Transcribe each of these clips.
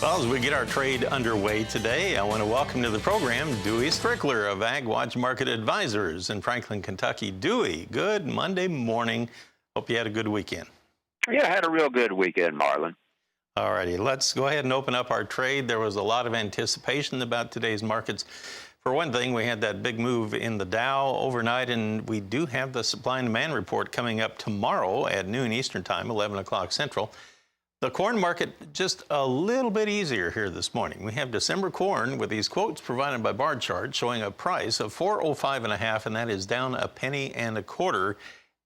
Well, as we get our trade underway today, I want to welcome to the program Dewey Strickler of AgWatch Market Advisors in Franklin, Kentucky. Dewey, good Monday morning. Hope you had a good weekend. Yeah, I had a real good weekend, Marlon. All righty, let's go ahead and open up our trade. There was a lot of anticipation about today's markets. For one thing, we had that big move in the Dow overnight, and we do have the supply and demand report coming up tomorrow at noon Eastern Time, 11 o'clock Central. The corn market just a little bit easier here this morning. We have December corn with these quotes provided by bar chart showing a price of $4.05.5, and that is down a penny and a quarter.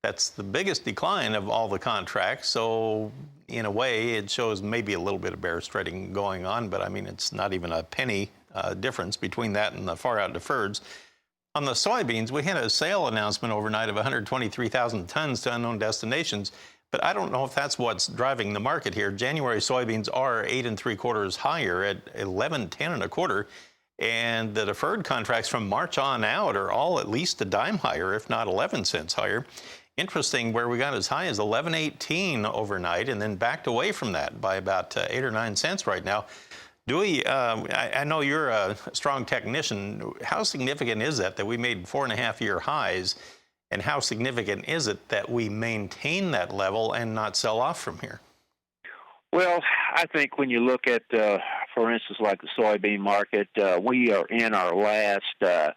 That's the biggest decline of all the contracts. So in a way, it shows maybe a little bit of bearish trading going on, but I mean, it's not even a penny difference between that and the far out deferreds. On the soybeans, we had a sale announcement overnight of 123,000 tons to unknown destinations. But I don't know if that's what's driving the market here. January soybeans are 8 3/4 higher at 11.10 1/4, and the deferred contracts from March on out are all at least a dime higher, if not 11 cents higher. Interesting, where we got as high as 11.18 overnight, and then backed away from that by about 8 or 9 cents right now. Dewey, I know you're a strong technician. How significant is that we made 4.5-year highs? And how significant is it that we maintain that level and not sell off from here? Well, I think when you look at, for instance, like the soybean market, we are in our last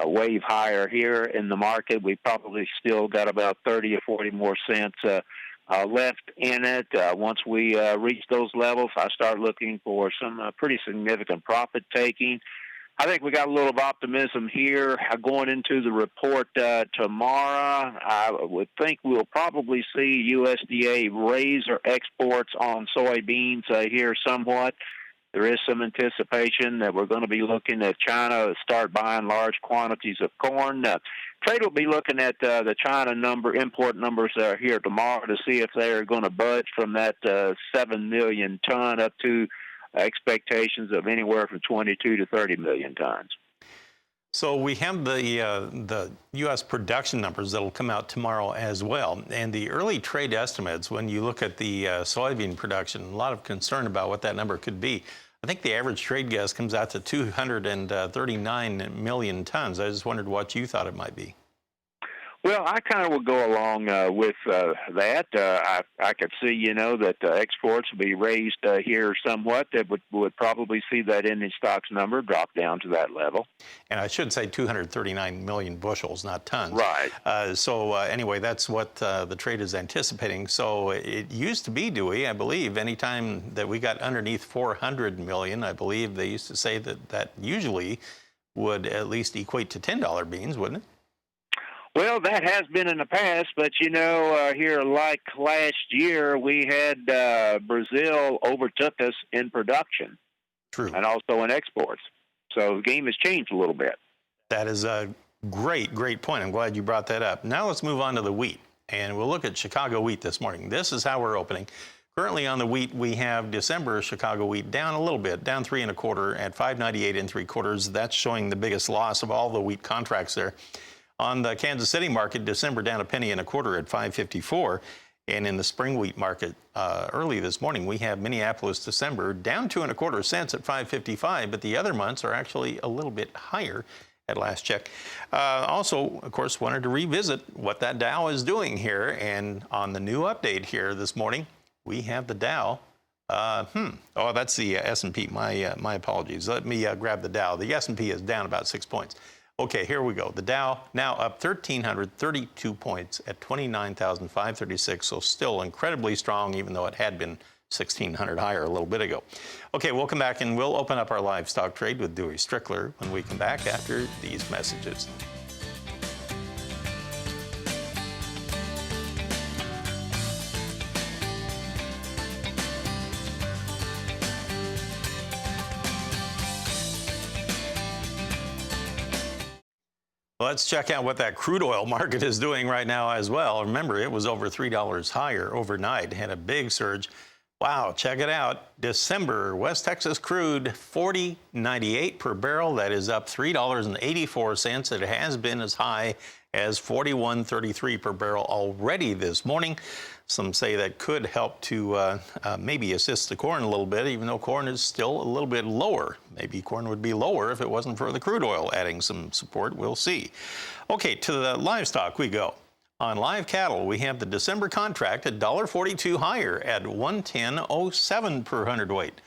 wave higher here in the market. We probably still got about 30 or 40 more cents left in it. Once we reach those levels, I start looking for some pretty significant profit taking. I think we got a little of optimism here going into the report tomorrow. I would think we'll probably see USDA raise their exports on soybeans here somewhat. There is some anticipation that we're going to be looking at China start buying large quantities of corn. Trade will be looking at the China import numbers here tomorrow to see if they're going to budge from that 7 million ton up to expectations of anywhere from 22 to 30 million tons. So we have the U.S. production numbers that'll come out tomorrow as well. And the early trade estimates, when you look at the soybean production, a lot of concern about what that number could be. I think the average trade guess comes out to 239 million tons. I just wondered what you thought it might be. Well, I kind of would go along with that. I could see, that exports will be raised here somewhat. That would probably see that ending stocks number drop down to that level. And I should say 239 million bushels, not tons. Right. Anyway, that's what the trade is anticipating. So it used to be, Dewey, I believe, anytime that we got underneath 400 million, I believe they used to say that usually would at least equate to $10 beans, wouldn't it? Well, that has been in the past, but here like last year, we had Brazil overtook us in production. True. And also in exports. So the game has changed a little bit. That is a great point. I'm glad you brought that up. Now let's move on to the wheat, and we'll look at Chicago wheat this morning. This is how we're opening. Currently on the wheat, we have December Chicago wheat down a little bit, down 3 1/4 at 5.98 3/4. That's showing the biggest loss of all the wheat contracts there. On the Kansas City market, December down a penny and a quarter at 5.54. And in the spring wheat market early this morning, we have Minneapolis December down 2 1/4 cents at 5.55. But the other months are actually a little bit higher at last check. Also, of course, wanted to revisit what that Dow is doing here. And on the new update here this morning, we have the Dow. Oh, that's the S&P. My apologies. Let me grab the Dow. The S&P is down about 6 points. Okay, here we go. The Dow now up 1,332 points at 29,536, so still incredibly strong, even though it had been 1,600 higher a little bit ago. Okay, we'll come back and we'll open up our livestock trade with Dewey Strickler when we come back after these messages. Let's check out what that crude oil market is doing right now as well. Remember, it was over $3 higher overnight, had a big surge. Wow, check it out. December West Texas crude $40.98 per barrel. That is up $3.84. It has been as high as $41.33 per barrel already this morning. Some say that could help to maybe assist the corn a little bit, even though corn is still a little bit lower. Maybe corn would be lower if it wasn't for the crude oil adding some support. We'll see. Okay, to the livestock we go. On live cattle, we have the December contract at $1.42 higher at $110.07 per hundredweight.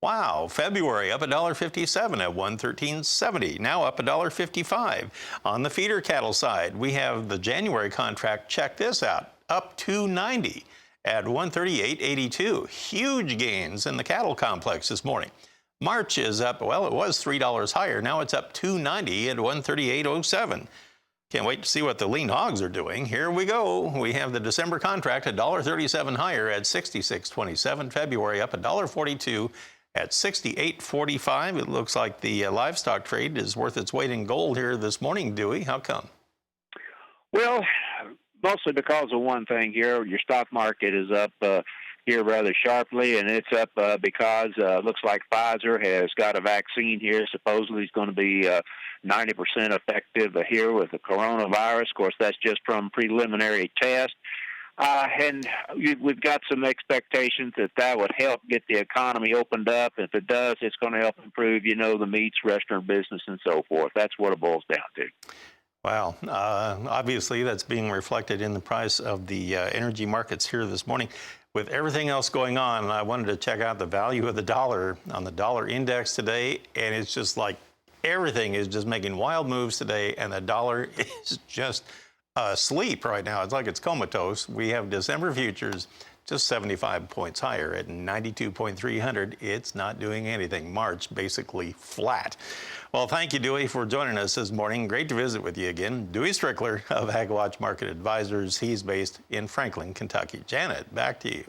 Wow, February up $1.57 at $113.70, now up $1.55. On the feeder cattle side, we have the January contract, check this out, up $2.90 at $138.82. Huge gains in the cattle complex this morning. March is up, well, it was $3 higher, now it's up $2.90 at $138.07. Can't wait to see what the lean hogs are doing. Here we go. We have the December contract at $1.37 higher at $66.27. February up $1.42 at $68.45. It looks like the livestock trade is worth its weight in gold here this morning, Dewey. How come? Well, mostly because of one thing here. Your stock market is up here rather sharply, and it's up because looks like Pfizer has got a vaccine here. Supposedly it's going to be 90% effective here with the coronavirus. Of course, that's just from preliminary tests. And we've got some expectations that would help get the economy opened up. If it does, it's going to help improve, the meats, restaurant business, and so forth. That's what it boils down to. Well, obviously that's being reflected in the price of the energy markets here this morning. With everything else going on, I wanted to check out the value of the dollar on the dollar index today, and it's just like everything is just making wild moves today, and the dollar is just asleep right now. It's like it's comatose. We have December futures just 75 points higher at 92.300. It's not doing anything. March basically flat. Well, thank you, Dewey, for joining us this morning. Great to visit with you again. Dewey Strickler of AgWatch Market Advisors. He's based in Franklin, Kentucky. Janet, back to you.